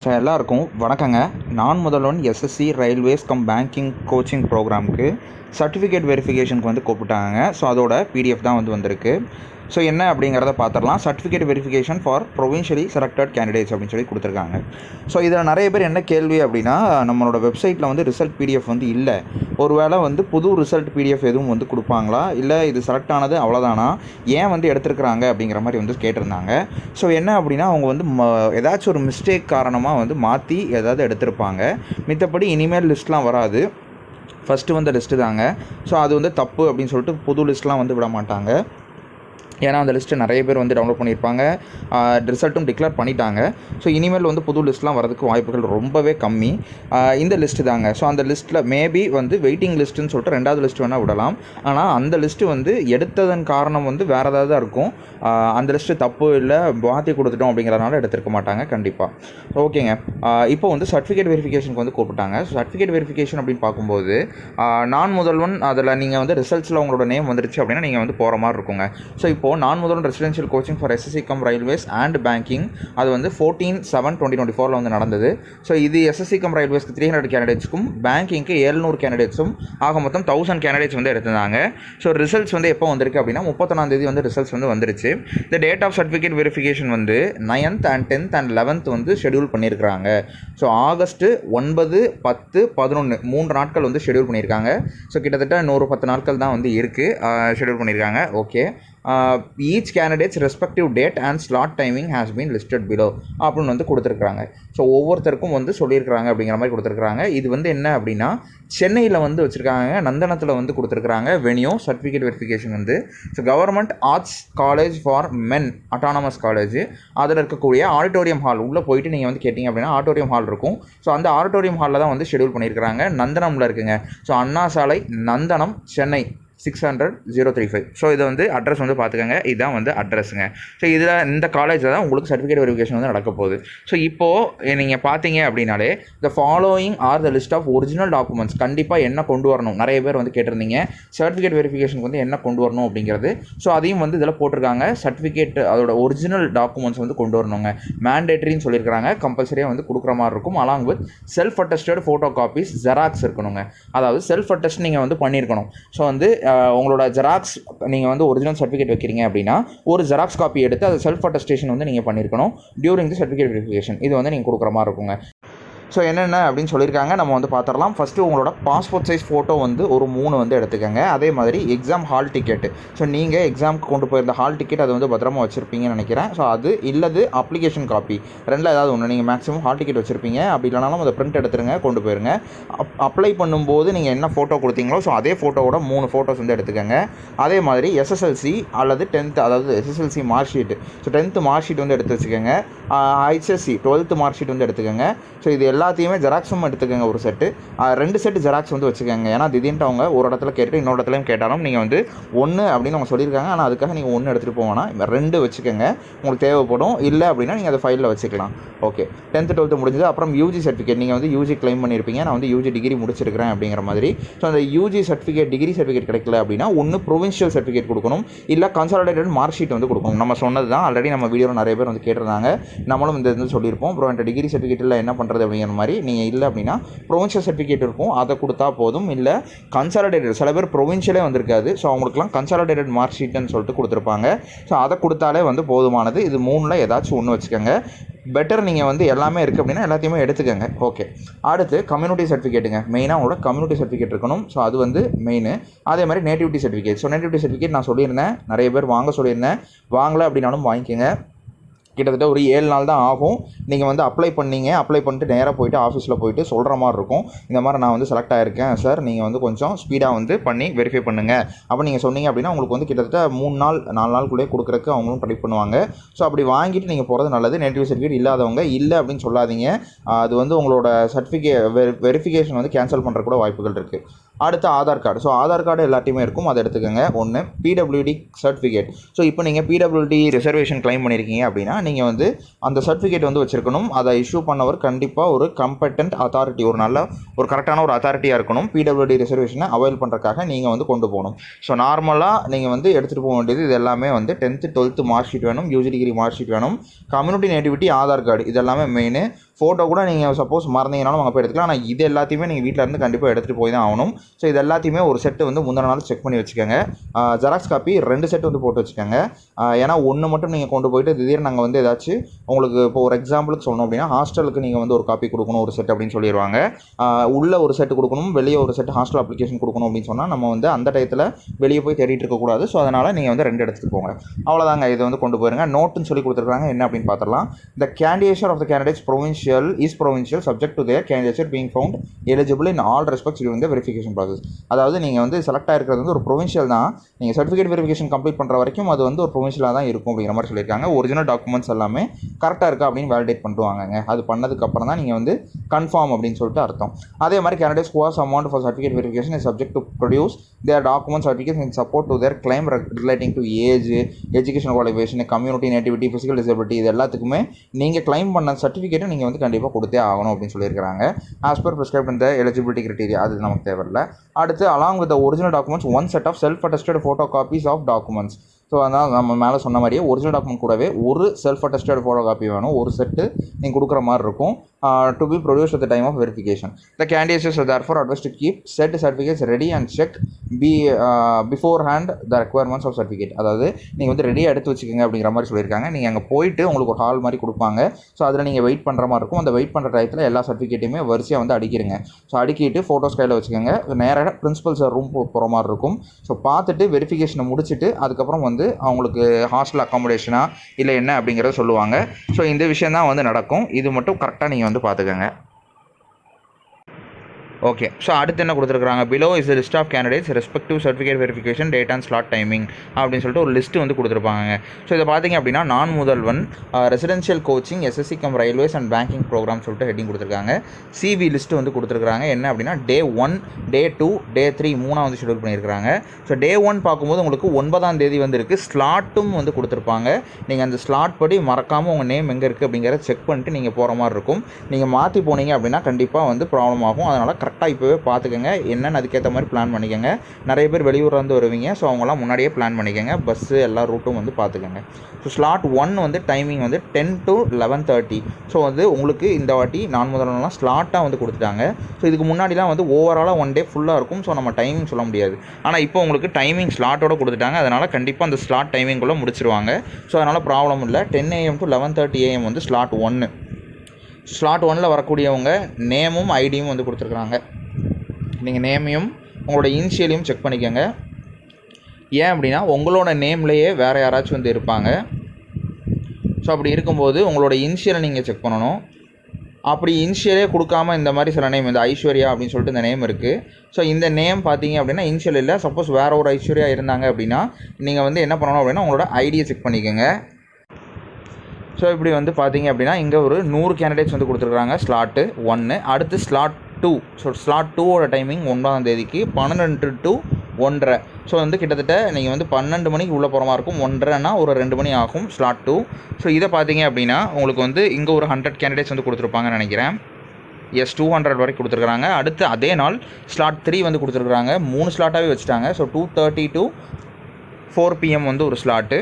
So எல்லாருக்கும் வணக்கங்க. Naan Mudhalvan SSC railways banking coaching ப்ரோக்ராமுக்கு சர்டிஃபிகேட் வெரிஃபிகேஷனுக்கு கூப்பிட்டாங்க. ஸோ அதோட பிடிஎஃப் தான் வந்திருக்கு. ஸோ என்ன அப்படிங்கிறத பார்த்துடலாம். Certificate verification for provincially selected candidates அப்படின்னு சொல்லி கொடுத்துருக்காங்க. ஸோ இதில் நிறைய பேர் என்ன கேள்வி அப்படின்னா, நம்மளோட வெப்சைட்டில் ரிசல்ட் பிடிஎஃப் இல்லை, ஒரு வேளை புது ரிசல்ட் பிடிஎஃப் எதுவும் கொடுப்பாங்களா, இல்லை இது செலக்ட் ஆனது அவ்வளோதானா, ஏன் எடுத்துருக்குறாங்க அப்படிங்கிற மாதிரி கேட்டிருந்தாங்க. ஸோ என்ன அப்படின்னா, அவங்க ஏதாச்சும் ஒரு மிஸ்டேக் காரணமாக மாற்றி ஏதாவது எடுத்திருப்பாங்க. மித்தபடி இனிமேல் லிஸ்ட்லாம் வராது. ஃபஸ்ட்டு லிஸ்ட்டு தாங்க. ஸோ அது தப்பு அப்படின்னு சொல்லிட்டு புது லிஸ்ட்லாம் விட மாட்டாங்க. ஏன்னா அந்த லிஸ்ட்டு நிறைய பேர் டவுன்லோட் பண்ணியிருப்பாங்க, ரிசல்ட்டும் டிக்ளேர் பண்ணிட்டாங்க. ஸோ இனிமேல் புது லிஸ்ட்லாம் வரதுக்கு வாய்ப்புகள் ரொம்பவே கம்மி. இந்த லிஸ்ட்டு தாங்க. ஸோ அந்த லிஸ்ட்டில் மேபி வெயிட்டிங் லிஸ்ட்டுன்னு சொல்லிட்டு ரெண்டாவது லிஸ்ட்டு வேணால் விடலாம். ஆனால் அந்த லிஸ்ட்டு எடுத்ததன் காரணம் வேறு ஏதாவது தான் இருக்கும். அந்த லிஸ்ட்டு தப்பு இல்லை, மாற்றி கொடுத்துட்டோம் அப்படிங்கிறதுனால எடுத்துருக்க மாட்டாங்க கண்டிப்பாக. ஓகேங்க. இப்போ சர்டிஃபிகேட் வெரிஃபிகேஷனுக்கு கூப்பிட்டாங்க. ஸோ சர்டிஃபிகேட் வெரிஃபிகேஷன் அப்படின்னு பார்க்கும்போது, நான் முதல்வன் அதில் நீங்கள் ரிசல்ட்ஸில் உங்களோட நேம் வந்துருச்சு அப்படின்னா நீங்கள் போகிற மாதிரி இருக்குங்க. ஸோ இப்போது Naan Mudhalvan residential coaching for SSC railways and banking அது 14/7/2024 நடந்தது. ஸோ இது எஸ்எஸ்சி ரயில்வேஸ்க்கு 300 கேண்டிடேட்ஸ்க்கும் பேங்கிங்க்கு 700 கேண்டிடேட்ஸும் ஆக மொத்தம் 1000 கேண்டிடேட்ஸ் எடுத்திருந்தாங்க. ஸோ ரிசல்ட்ஸ் எப்போ வந்திருக்கு அப்படின்னா 31ஆம் தேதி ரிசல்ட்ஸ் வந்துருச்சு. இந்த date of certificate verification 9th and 10th and 11th schedule பண்ணியிருக்கிறாங்க. ஸோ ஆகஸ்ட் 9, 10, 11 3 நாட்கள் ஷெடியூல் பண்ணியிருக்காங்க. ஸோ கிட்டத்தட்ட 110 நாட்கள் தான் இருக்குது ஷெடியூல் பண்ணியிருக்காங்க. Okay. Each candidates respective date and slot timing has been listed below அப்படின்னு கொடுத்துருக்குறாங்க. ஸோ ஒவ்வொருத்தருக்கும் சொல்லியிருக்கிறாங்க அப்படிங்கிற மாதிரி கொடுத்துருக்குறாங்க. இது என்ன அப்படின்னா, சென்னையில் வச்சுருக்காங்க, நந்தனத்தில் கொடுத்துருக்குறாங்க venue certificate verification so government arts college for men autonomous college அதில் இருக்கக்கூடிய ஆடிட்டோரியம் ஹால் உள்ளே போயிட்டு நீங்கள் கேட்டிங்க அப்படின்னா ஆடிட்டோரியம் ஹால் இருக்கும். ஸோ அந்த ஆடிட்டோரியம் ஹாலில் தான் ஷெடியூல் பண்ணியிருக்கிறாங்க. நந்தனமில் இருக்குங்க. ஸோ அண்ணா சாலை, நந்தனம், சென்னை 600-035. ஸோ இது அட்ரஸ் பார்த்துக்கோங்க. இதுதான் அட்ரஸுங்க. ஸோ இதில் இந்த காலேஜில் தான் உங்களுக்கு சர்டிஃபிகேட் வெரிஃபிகேஷன் நடக்க போகுது. ஸோ இப்போது நீங்கள் பார்த்தீங்க அப்படின்னாலே, the following are the list of original documents கண்டிப்பாக என்ன கொண்டு வரணும், நிறைய பேர் கேட்டிருந்தீங்க சர்டிஃபிகேட் வெரிஃபிகேஷனுக்கு என்ன கொண்டு வரணும் அப்படிங்கிறது. ஸோ அதையும் இதில் போட்டிருக்காங்க. சர்டிஃபிகேட் அதோட ஒரிஜினல் டாக்குமெண்ட்ஸ் கொண்டு வரணுங்க, மேண்டேட்ரின்னு சொல்லியிருக்கிறாங்க. கம்பல்சரியாக கொடுக்குற மாதிரி இருக்கும். Along with self attested photo copies, xerox இருக்கணுங்க. அதாவது செல்ஃப் அட்டஸ்ட் நீங்கள் பண்ணியிருக்கணும். ஸோ உங்களோட ஜெராக்ஸ் நீங்கள் ஒரிஜினல் சர்டிஃபிகேட் வைக்கிறீங்க அப்படின்னா ஒரு ஜெராக்ஸ் காப்பி எடுத்து அது செல்ஃப் அட்டஸ்டேஷன் நீங்கள் பண்ணியிருக்கணும் டியூரிங் தி சர்டிஃபிகேட் வெரிஃபிகேஷன். இது நீங்கள் கொடுக்குற மாதிரி இருக்குங்க. ஸோ என்னென்ன அப்படின்னு சொல்லியிருக்காங்க நம்ம பார்த்துடலாம். ஃபஸ்ட்டு உங்களோட பாஸ்போர்ட் சைஸ் ஃபோட்டோ ஒரு 3 எடுத்துக்கோங்க. அதே மாதிரி எக்ஸாம் ஹால் டிக்கெட்டு. ஸோ நீங்கள் எக்ஸாமுக்கு கொண்டு போயிருந்த ஹால் டிக்கெட் அது பத்திரமா வச்சுருப்பீங்கன்னு நினைக்கிறேன். ஸோ அது இல்லது அப்ளிகேஷன் காப்பி ரெண்டில் ஏதாவது ஒன்று. நீங்கள் மேக்ஸிமம் ஹால் டிக்கெட் வச்சுருப்பீங்க, அப்படி இல்லைனாலும் அதை பிரிண்ட் எடுத்துருங்க, கொண்டு போயிருங்க. அப்ளை பண்ணும்போது நீங்கள் என்ன ஃபோட்டோ கொடுத்தீங்களோ ஸோ அதே ஃபோட்டோவோட 3 ஃபோட்டோஸ் எடுத்துக்கோங்க. அதே மாதிரி எஸ்எஸ்எல்சி அல்லது 10th, அதாவது SSLC mark sheet. So 10th mark sheet எடுத்து வச்சுக்கோங்க. ஹெச்எஸ்சி 12th மார்க் ஷீட் எடுத்துக்கோங்க. ஸோ இது எல்லாத்தையுமே ஜெராக்ஸும் எடுத்துக்கோங்க. ஒரு செட்டு 2 செட்டு ஜெராக்ஸ் வச்சுக்கோங்க. ஏன்னா திடீர்னு அவங்க ஒரு இடத்துல கேட்டு இன்னொரு இடத்துலையும் கேட்டாலும் நீங்கள் 1 அப்படின்னு அவங்க சொல்லியிருக்காங்க. ஆனால் அதுக்காக நீங்கள் 1 எடுத்துகிட்டு போவேன்னா 2 வச்சுக்கோங்க. உங்களுக்கு தேவைப்படும். இல்லை அப்படின்னா நீங்கள் அதை ஃபைலில் வச்சுக்கலாம். ஓகே. 10th 12th முடிஞ்சது. அப்புறம் யூஜி சர்டிஃபிகேட் நீங்கள் யூஜி கிளைம் பண்ணியிருப்பீங்க. நான் யூஜி டிகிரி முடிச்சிருக்கிறேன் அப்படிங்கிற மாதிரி. ஸோ அந்த யூஜி சர்டிஃபிகேட், டிகிரி சர்டிஃபிகேட் கிடைக்கல அப்படின்னா ஒன்று ப்ரொவின்ஷியல் சர்டிஃபிகேட் கொடுக்கணும், இல்லை கன்சாலிடேட்டட் மார்க் ஷீட் கொடுக்கணும். நம்ம சொன்னது தான் ஆல்ரெடி நம்ம வீடியோவில் நிறைய பேர் கேட்டிருந்தாங்க. நம்மளும் இந்த சொல்லியிருப்போம். அப்புறம் என்கிட்ட டிகிரி சர்டிஃபிகேட்டில் என்ன பண்ணுறது அப்படிங்கிற மாதிரி. நீங்கள் இல்லை அப்படின்னா ப்ரொவின்ஷியல் சர்டிஃபிகேட் இருக்கும், அதை கொடுத்தா போதும். இல்லை கன்சாலிடேட்டட், சில பேர் ப்ரொவின்ஷியலே வந்திருக்காது. ஸோ அவங்களுக்குலாம் கன்சாலிடேட்டட் மார்க் ஷீட்டுன்னு சொல்லிட்டு கொடுத்துருப்பாங்க. ஸோ அதை கொடுத்தாலே போதுமானது. இது 3ல் ஏதாச்சும் ஒன்று வச்சுக்கோங்க. பெட்டர் நீங்கள் எல்லாமே இருக்குது அப்படின்னா எல்லாத்தையுமே எடுத்துக்கோங்க. ஓகே. அடுத்து கம்யூனிட்டி சர்டிஃபிகேட்டுங்க. மெயினாக உங்களோட கம்யூனிட்டி சர்டிஃபிகேட் இருக்கணும். ஸோ அது மெயின். அதே மாதிரி nativity certificate. So nativity certificate நான் சொல்லியிருந்தேன், நிறைய பேர் வாங்க சொல்லியிருந்தேன். வாங்கலை அப்படின்னாலும் வாங்கிக்கோங்க. கிட்டத்தட்ட ஒரு 7 நாள் தான் ஆகும். நீங்கள் அப்ளை பண்ணீங்க, அப்ளை பண்ணிட்டு நேராக போய்ட்டு ஆஃபீஸில் போய்ட்டு சொல்கிற மாதிரி இருக்கும். இந்த மாதிரி நான் செலக்ட் ஆகிருக்கேன் சார், நீங்கள் கொஞ்சம் ஸ்பீடாக பண்ணி வெரிஃபை பண்ணுங்கள் அப்போ நீங்கள் சொன்னீங்க அப்படின்னா உங்களுக்கு கிட்டத்தட்ட 3 நாள் 4 நாளுக்குள்ளே கொடுக்குறக்கு அவங்களும் ட்ரை பண்ணுவாங்க. ஸோ அப்படி வாங்கிட்டு நீங்கள் போகிறது நல்லது. நேட்டிவ் சர்டிஃபிகேட் இல்லாதவங்க இல்லை அப்படின்னு சொல்லாதீங்க. அது உங்களோட சர்டிஃபிகேட் வெரிஃபிகேஷன் கேன்சல் பண்ணுற கூட வாய்ப்புகள் இருக்குது. அடுத்து Aadhaar card. So Aadhaar card எல்லாத்தையுமே இருக்கும், அதை எடுத்துக்கோங்க. 1 பிடபிள்யூடி சர்டிஃபிகேட். ஸோ இப்போ நீங்கள் பிடபிள்யூடி ரிசர்வேஷன் கிளைம் பண்ணியிருக்கீங்க அப்படின்னா நீங்கள் அந்த சர்டிஃபிகேட் வச்சுருக்கணும். அதை இஷ்யூ பண்ணவர் கண்டிப்பாக ஒரு கம்பெட்டன்ட் அத்தாரிட்டி, ஒரு கரெக்டான ஒரு அத்தாரிட்டியாக இருக்கணும். பிடபிள்யூடி ரிசர்வேஷனை அவைல் பண்ணுறதுக்காக நீங்கள் கொண்டு போகணும். ஸோ நார்மலாக நீங்கள் எடுத்துகிட்டு போக வேண்டியது இது எல்லாமே 10th 12th மார்க் ஷீட் வேணும், யூஜி டிகிரி மார்க் ஷீட் வேணும், கம்யூனிட்டி நேட்டிவிட்டி, ஆதார் கார்டு, இது எல்லாமே மெயின். ஃபோட்டோ கூட நீங்கள் சப்போஸ் மறந்தீங்கனாலும் அங்கே போய் எடுத்துக்கலாம். ஆனால் இது எல்லாத்தையுமே நீங்கள் வீட்டில் இருந்து கண்டிப்பாக எடுத்துகிட்டு போய் தான் ஆகணும். ஸோ இது எல்லாத்தையுமே ஒரு செட்டு வந்து முந்தின நாள் செக் பண்ணி வச்சுக்கோங்க. ஜெராக்ஸ் காப்பி 2 செட் வந்து போட்டு வச்சுக்கோங்க. ஏன்னா ஒன்று மட்டும் நீங்கள் கொண்டு போயிட்டு திடீர்னு நாங்கள் வந்து ஏதாச்சும் உங்களுக்கு இப்போ ஒரு எக்ஸாம்பிளுக்கு சொல்லணும் அப்படின்னா, ஹாஸ்டலுக்கு நீங்கள் வந்து ஒரு காப்பி கொடுக்கணும் ஒரு செட் அப்படின்னு சொல்லிடுவாங்க. உள்ள ஒரு செட்டு கொடுக்கணும், வெளியே ஒரு செட் ஹாஸ்டல் அப்ளிகேஷன் கொடுக்கணும் அப்படின்னு சொன்னால் நம்ம வந்து அந்த டயத்தில் வெளியே போய் தேடிட்டு இருக்கக்கூடாது. ஸோ அதனால் நீங்கள் வந்து 2 எடுத்துகிட்டு போங்க. அவ்வளோதாங்க. இதை வந்து கொண்டு போயிருங்க. நோட்டுன்னு சொல்லி கொடுத்துருக்காங்க. என்ன அப்படின்னு பார்த்துடலாம். The candidature of the candidates provincial subject to their candidature being found eligible in all respects during the verification process. அதாவது நீங்கள் வந்து செலக்ட் ஆகிருக்கிறது வந்து ஒரு ப்ரொவின்ஷியல் தான். நீங்கள் சர்டிஃபிகேட் வெரிஃபிகேஷன் கம்ப்ளீட் பண்ணுற வரைக்கும் அது வந்து ஒரு ப்ரொவின்ஷியலாக தான் இருக்கும் அப்படிங்கிற மாதிரி சொல்லியிருக்காங்க. ஒரிஜினல் டாக்குமெண்ட்ஸ் எல்லாமே கரெக்டாக இருக்கா அப்படின்னு வேலிடேட் பண்ணிட்டு வாங்க. அது பண்ணதுக்கப்புறம் தான் நீங்கள் வந்து கன்ஃபார்ம் அப்படின்னு சொல்லிட்டு அர்த்தம். அதே மாதிரி candidates who are summoned for certificate verification is subject to produce their documents certificates in support to their claim relating to age, educational qualification, community nativity, physical disability இது எல்லாத்துக்குமே நீங்கள் கிளைம் பண்ண சர்டிஃபிகேட்டை நீங்கள் வந்து கண்டிப்பாக கொடுத்தே ஆகணும் அப்படின்னு சொல்லியிருக்காங்க. ஆஸ் பர் ப்ரிஸ்கிரைப்ட் இந்த எலிஜிபிலிட்டி கிரைட்டீரியா அது நமக்கு தேவையில்லை. அடுத்து along with the original documents one set of self attested photocopies of documents. So அதனால் நம்ம மேலே சொன்ன மாதிரியே ஒரிஜினல் டாக்குமெண்ட் கூடவே ஒரு செல்ஃப் அட்டஸ்டட் ஃபோட்டோ காப்பி வேணும். ஒரு செட்டு நீங்கள் கொடுக்குற மாதிரி இருக்கும். To be produced at the time of verification. The candidates are therefore advise to keep set certificates ready and check beforehand the requirements of certificate. அதாவது நீங்கள் வந்து ரெடியாக எடுத்து வச்சுக்கோங்க அப்படிங்கிற மாதிரி சொல்லியிருக்காங்க. நீங்கள் அங்கே போயிட்டு உங்களுக்கு ஒரு ஹால் மாதிரி கொடுப்பாங்க. ஸோ அதில் நீங்கள் வெயிட் பண்ணுற மாதிரி இருக்கும். அந்த வெயிட் பண்ணுற டயத்தில் எல்லா சர்டிஃபிகேட்டையுமே வரிசையாக வந்து அடிக்கிறங்க. ஸோ அடிக்கிட்டு ஃபோட்டோஸ் கையில் வச்சுக்கோங்க. நேராக பிரின்சிபல் சார் ரூம் போகிற மாதிரி இருக்கும். ஸோ பார்த்துட்டு வெரிஃபிகேஷனை முடிச்சுட்டு அதுக்கப்புறம் வந்து அவங்களுக்கு ஹாஸ்டல் அக்காமடேஷனா இல்லை என்ன அப்படிங்கிறத சொல்லுவாங்க. ஸோ இந்த விஷயம் தான் வந்து நடக்கும். இது மட்டும் கரெக்டாக நீங்கள் வந்து பார்த்துக்கோங்க. ஓகே. ஸோ அடுத்து என்ன கொடுத்துருக்காங்க, below is list of candidates respective certificate verification date and slot timing அப்படின்னு சொல்லிட்டு ஒரு லிஸ்ட்டு வந்து கொடுத்துருப்பாங்க. ஸோ இதை பார்த்தீங்க அப்படின்னா Naan Mudhalvan residential coaching SSC cum railways and banking program சொல்லிட்டு ஹெட்டிங் கொடுத்துருக்காங்க. சிவி லிஸ்ட்டு வந்து கொடுத்துருக்காங்க. என்ன அப்படின்னா டே 1, டே 2, டே 3 மூணாக வந்து ஷெடியூல் பண்ணியிருக்காங்க. ஸோ டே 1 பார்க்கும்போது உங்களுக்கு 9ஆம் தேதி வந்து இருக்குது. ஸ்லாட்டும் வந்து கொடுத்துருப்பாங்க. நீங்கள் அந்த ஸ்லாட் படி மறக்காமல் உங்கள் நேம் எங்கே இருக்குது அப்படிங்கிறத செக் பண்ணிட்டு நீங்கள் போகிற மாதிரி இருக்கும். நீங்கள் மாற்றி போனீங்க அப்படின்னா கண்டிப்பாக வந்து ப்ராப்ளம் ஆகும். அதனால் கரெக்டாக இப்போவே பார்த்துக்கோங்க. என்னென்னு அதுக்கேற்ற மாதிரி பிளான் பண்ணிக்கோங்க. நிறைய பேர் வெளியூர்லேருந்து வருவீங்க. ஸோ அவங்களாம் முன்னாடியே பிளான் பண்ணிக்கோங்க. பஸ்ஸு எல்லா ரூட்டும் வந்து பார்த்துக்கோங்க. ஸோ ஸ்லாட் 1 வந்து டைமிங் வந்து 10 to 11:30. ஸோ வந்து உங்களுக்கு இந்த வாட்டி நான் முதல்லாம் ஸ்லாட்டாக வந்து கொடுத்துட்டாங்க. ஸோ இதுக்கு முன்னாடிலாம் வந்து ஓவராலாக 1 டே ஃபுல்லாக இருக்கும். ஸோ நம்ம டைமிங் சொல்ல முடியாது. ஆனால் இப்போ உங்களுக்கு டைமிங் ஸ்லாட்டோட கொடுத்துட்டாங்க. அதனால் கண்டிப்பாக அந்த ஸ்லாட் டைமிங்குள்ளே முடிச்சிருவாங்க. ஸோ அதனால் ப்ராப்ளம் இல்லை. 10 AM to 11:30 AM வந்து ஸ்லாட் 1. ஸ்லாட் 1ல் வரக்கூடியவங்க நேமும் ஐடியும் வந்து கொடுத்துருக்குறாங்க. நீங்கள் நேமையும் உங்களோட இனிஷியலையும் செக் பண்ணிக்கோங்க. ஏன் அப்படின்னா உங்களோட நேம்லேயே வேறு யாராச்சும் வந்து இருப்பாங்க. ஸோ அப்படி இருக்கும்போது உங்களோட இனிஷியலை நீங்கள் செக் பண்ணணும். அப்படி இனிஷியலே கொடுக்காமல் இந்த மாதிரி சில நேம் இந்த ஐஸ்வர்யா அப்படின்னு சொல்லிட்டு இந்த நேம் இருக்குது. ஸோ இந்த நேம் பார்த்தீங்க அப்படின்னா இனிஷியல் இல்லை. சப்போஸ் வேறு ஒரு ஐஸ்வர்யா இருந்தாங்க அப்படின்னா நீங்கள் வந்து என்ன பண்ணணும் அப்படின்னா உங்களோட ஐடியை செக் பண்ணிக்கோங்க. ஸோ இப்படி வந்து பார்த்தீங்க அப்படின்னா இங்கே ஒரு 100 கேண்டிடேட்ஸ் வந்து கொடுத்துருக்குறாங்க. ஸ்லாட்டு 1. அடுத்து ஸ்லாட் 2. ஸோ ஸ்லாட் 2ஓட டைமிங் 9ஆம் தேதிக்கு 12 to 1:30. ஸோ வந்து கிட்டத்தட்ட நீங்கள் வந்து 12 மணிக்கு உள்ளே போகிற மாதிரி இருக்கும். 1:30னா ஒரு 2 மணி ஆகும் ஸ்லாட் 2. ஸோ இதை பார்த்தீங்க அப்படின்னா உங்களுக்கு வந்து இங்கே ஒரு 100 கேண்டிடேட்ஸ் வந்து கொடுத்துருப்பாங்கன்னு நினைக்கிறேன். எஸ் 200 வரைக்கும் கொடுத்துருக்குறாங்க. அடுத்து அதே நாள் ஸ்லாட் 3 வந்து கொடுத்துருக்குறாங்க. 3 ஸ்லாட்டாகவே வச்சுட்டாங்க. ஸோ 2:30 to 4 PM வந்து ஒரு ஸ்லாட்டு.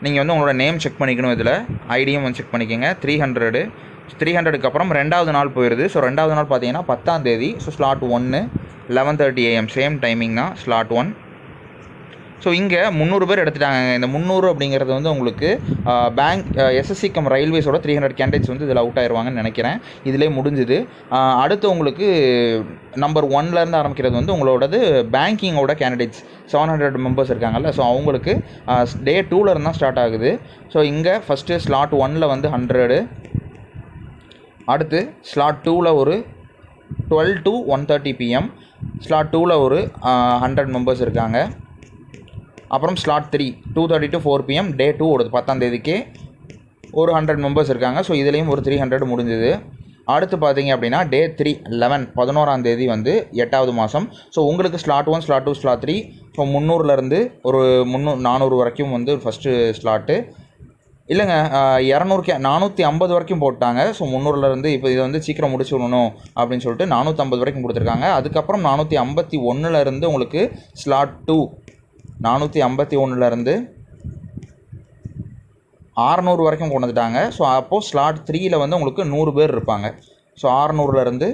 நீங்கள் வந்து உங்களோட நேம் செக் பண்ணிக்கணும். இதில் ஐடியும் வந்து செக் பண்ணிக்கோங்க. 300க்கு அப்புறம் 2வது நாள் போயிடுது. ஸோ 2வது நாள் பார்த்தீங்கன்னா 10ஆம் தேதி. So slot 1 11:30 AM same timing தான் ஸ்லாட் 1. ஸோ இங்கே 300 பேர் எடுத்துட்டாங்க. இந்த 300 அப்படிங்கிறது வந்து உங்களுக்கு பேங்க் எஸ்எஸ்சி கம் ரயில்வேஸோட 300 கேண்டிடேட்ஸ் வந்து இதில் அவுட் ஆயிடுவாங்கன்னு நினைக்கிறேன். இதிலே முடிஞ்சுது. அடுத்து உங்களுக்கு நம்பர் 1லேருந்து ஆரம்பிக்கிறது வந்து உங்களோடது பேங்கிங்கோட கேண்டிடேட்ஸ் 700 மெம்பர்ஸ் இருக்காங்கல்ல. ஸோ அவங்களுக்கு டே 2லேருந்து தான் ஸ்டார்ட் ஆகுது. ஸோ இங்கே ஃபஸ்ட்டு ஸ்லாட் 1ல் வந்து 100. அடுத்து ஸ்லாட் 2ல் ஒரு 12 to 1:30 PM. ஸ்லாட் 2ல் ஒரு 100 மெம்பர்ஸ் இருக்காங்க. அப்புறம் ஸ்லாட் 3 2:30 to 4 PM டே 2 ஓடுது. 10ஆம் தேதிக்கு ஒரு 100 மெம்பர்ஸ் இருக்காங்க. ஸோ இதுலேயும் ஒரு 300 முடிஞ்சுது. அடுத்து பார்த்தீங்க அப்படின்னா டே 3 11ஆம் தேதி வந்து 8வது மாதம். ஸோ உங்களுக்கு ஸ்லாட் 1 ஸ்லாட் 2 ஸ்லாட் 3 ஸோ 300லேருந்து ஒரு 400 வரைக்கும் வந்து ஃபஸ்ட்டு ஸ்லாட்டு இல்லைங்க 450 வரைக்கும் போட்டாங்க. ஸோ 300லேருந்து இப்போ இதை வந்து சீக்கிரம் முடிச்சு விடணும் அப்படின்னு சொல்லிட்டு 450 வரைக்கும் கொடுத்துருக்காங்க. அதுக்கப்புறம் 451லேருந்து உங்களுக்கு ஸ்லாட் 2 451லேருந்து 600 வரைக்கும் கொண்டு வந்துட்டாங்க. ஸோ அப்போது ஸ்லாட் 3ல் வந்து உங்களுக்கு 100 பேர் இருப்பாங்க. ஸோ 600லேருந்து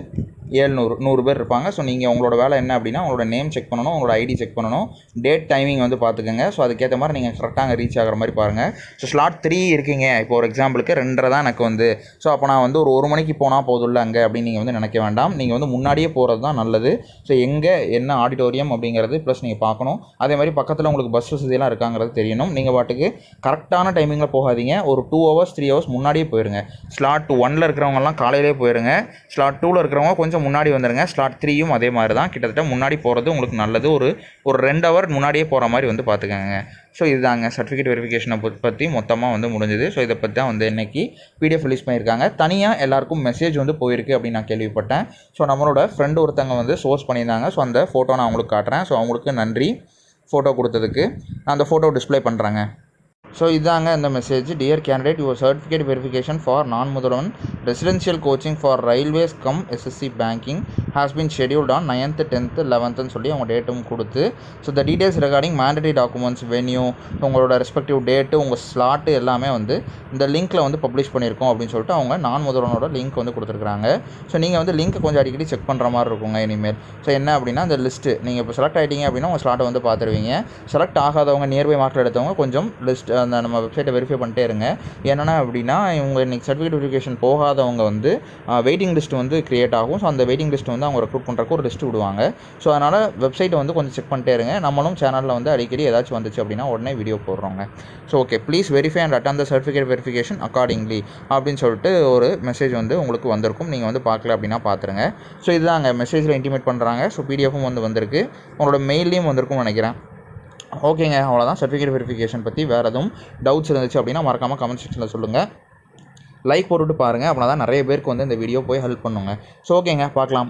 700 100 பேர் இருப்பாங்க. ஸோ நீங்கள் உங்களோட வேலை என்ன அப்படின்னா உங்களோட நேம் செக் பண்ணணும், உங்களோட ஐடி செக் பண்ணணும், டேட் டைமிங் வந்து பார்த்துக்கோங்க. ஸோ அதுக்கேற்ற மாதிரி நீங்கள் கரெக்டாக ரீச் ஆகிற மாதிரி பாருங்கள். ஸோ ஸ்லாட் 3 இருக்கீங்க, இப்போ ஒரு எக்ஸாம்பிளுக்கு 2:30 தான் எனக்கு வந்து, ஸோ அப்போ நான் வந்து ஒரு 1 மணிக்கு போனால் போதும்ல அங்கே அப்படின்னு நீங்கள் வந்து நினைக்க வேண்டாம். நீங்கள் வந்து முன்னாடியே போகிறது தான் நல்லது. ஸோ எங்கே என்ன ஆடிட்டோரியம் அப்படிங்கிறது ப்ளஸ் நீங்கள் பார்க்கணும். அதே மாதிரி பக்கத்தில் உங்களுக்கு பஸ் வசதியெல்லாம் இருக்காங்கிறது தெரியணும். நீங்கள் பாட்டுக்கு கரெக்டான டைமிங்கில் போகாதீங்க. ஒரு 2 hours 3 hours முன்னாடியே போயிருங்க. ஸ்லாட் 1ல் இருக்கிறவங்கலாம் காலையிலே போயிருங்க. ஸ்லாட் 2ல் இருக்கிறவங்க கொஞ்சம் முன்னாடி வந்துடுங்க. ஸ்லாட் 3யும் அதே மாதிரி தான், கிட்டத்தட்ட முன்னாடி போகிறது உங்களுக்கு நல்லது. ஒரு 2 hour முன்னாடியே போகிற மாதிரி வந்து பார்த்துக்கோங்க. ஸோ இதுதாங்க சர்டிஃபிகேட் வெரிஃபிகேஷனை பற்றி மொத்தமாக வந்து முடிஞ்சுது. ஸோ இதை பற்றி தான் வந்து இன்றைக்கி PDF ரிலீஸ் பண்ணியிருக்காங்க. தனியாக எல்லாருக்கும் மெசேஜ் வந்து போயிருக்கு அப்படின்னு நான் கேள்விப்பட்டேன். ஸோ நம்மளோட ஃப்ரெண்டு ஒருத்தவங்க வந்து சோர்ஸ் பண்ணியிருந்தாங்க. ஸோ அந்த ஃபோட்டோ நான் உங்களுக்கு காட்டுறேன். ஸோ அவங்களுக்கு நன்றி ஃபோட்டோ கொடுத்ததுக்கு. நான் அந்த ஃபோட்டோ டிஸ்ப்ளே பண்ணுறேங்க. ஸோ இதாங்க இந்த message. Dear candidate, your certificate verification for non-முதல்வன் residential coaching for railways cum SSC banking has been scheduled on 9th 10th 11th சொல்லி அவங்க டேட்டும் கொடுத்து, so the details regarding mandatory documents, venue, உங்களோட respective date, உங்கள் slot எல்லாமே வந்து இந்த லிங்க்கில் வந்து பப்ளிஷ் பண்ணியிருக்கோம் அப்படின்னு சொல்லிட்டு அவங்க non-முதல்வனோட லிங்க் வந்து கொடுத்துருக்காங்க. ஸோ நீங்கள் வந்து லிங்க் கொஞ்சம் அடிக்கடி செக் பண்ணுற மாதிரி இருக்குங்க இனிமேல். ஸோ என்ன அப்படின்னா இந்த லிஸ்ட்டு நீங்கள் இப்போ செலக்ட் ஆகிட்டீங்க அப்படின்னா உங்கள் ஸ்லாட்டை வந்து பார்த்துருவீங்க. செலக்ட் ஆகாதவங்க, நியர்பை மார்க்கில் எடுத்தவங்க கொஞ்சம் லிஸ்ட் அந்த நம்ம வெப்சைட்டை வெரிஃபை பண்ணிட்டே இருங்க. என்னென்னா அப்படின்னா இவங்க இன்றைக்கி சர்டிஃபிகேட் வெரிஃபிகேஷன் போகாதவங்க வந்து வெயிட்டிங் லிஸ்ட் வந்து க்ரியேட் ஆகும். ஸோ அந்த வெயிட்டிங் லிஸ்ட் வந்து அவங்க ரெக்ரூட் பண்ணுறக்கு ஒரு லிஸ்ட் விடுவாங்க. ஸோ அதனால் வெப்சைட்டை வந்து கொஞ்சம் செக் பண்ணிட்டே இருங்க. நம்மளும் சேனலில் வந்து அடிக்கடி ஏதாச்சும் வந்துச்சு அப்படின்னா உடனே வீடியோ போடுறோங்க. So okay, please verify and attend the certificate verification accordingly அப்படின்னு சொல்லிட்டு ஒரு மெசேஜ் வந்து உங்களுக்கு வந்திருக்கும். நீங்கள் வந்து பார்க்கல அப்படின்னா பார்த்துருங்க. ஸோ இதுதான் அங்கே மெசேஜில் இன்டிமேட் பண்ணுறாங்க. ஸோ PDFும் வந்து வந்திருக்கு, உங்களோட மெயிலையும் வந்திருக்கும்னு நினைக்கிறேன். ஓகேங்க, அவ்வளோதான் சர்டிஃபிகேட் வெரிஃபிகேஷன் பற்றி. வேறு எதுவும் டவுட்ஸ் இருந்துச்சு அப்படின்னா மறக்காமல் கமெண்ட் செக்ஷனில் சொல்லுங்கள். லைக் போட்டுவிட்டு பாருங்கள், அப்படின்னா தான் நிறைய பேருக்கு வந்து இந்த வீடியோ போய் ஹெல்ப் பண்ணுங்க. ஸோ ஓகேங்க, பார்க்கலாம்.